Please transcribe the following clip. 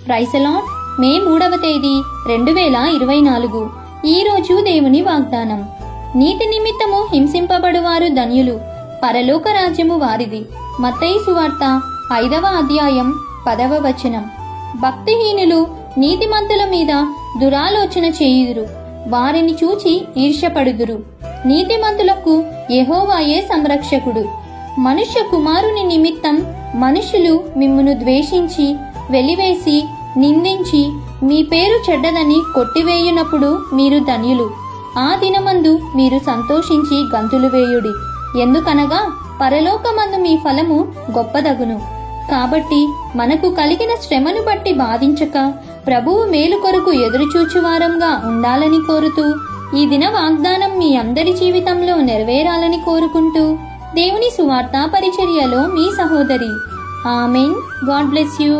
Praise the lord. మే 3వ తేదీ 2024. ఈ రోజు దేవుని వాగ్దానం. నీతి నిమిత్తము హింసింపబడువారు ధన్యులు, పరలోక రాజ్యము వారిది. మత్తయి సువార్త 5వ అధ్యాయం 10వ వచనం. భక్తిహీనులు నీతిమంతుల మీద దురాలోచన చేయుదురు, వారిని చూచి ఈర్ష్యపడుదురు. నీతిమంతులకు యెహోవాయే సంరక్షకుడు. మనుష్య కుమారుని నిమిత్తం మనుషులు మిమ్మును ద్వేషించి వెలివేసి నిందించి మీ పేరు చెడ్డదని కొట్టివేయునప్పుడు మీరు ధన్యులు. ఆ దినమందు మీరు సంతోషించి గంతులు వేయుడి, ఎందుకనగా పరలోకమందు మీ ఫలము గొప్పదగును. కాబట్టి మనకు కలిగిన శ్రమను బట్టి బాధించక ప్రభువు మేలు కొరకు ఎదురుచూచువారంగా ఉండాలని కోరుతూ, ఈ దిన వాగ్దానం మీ అందరి జీవితంలో నెరవేరాలని కోరుకుంటూ, దేవుని సువార్త పరిచర్యలో మీ సహోదరి. ఆమెన్. God bless you.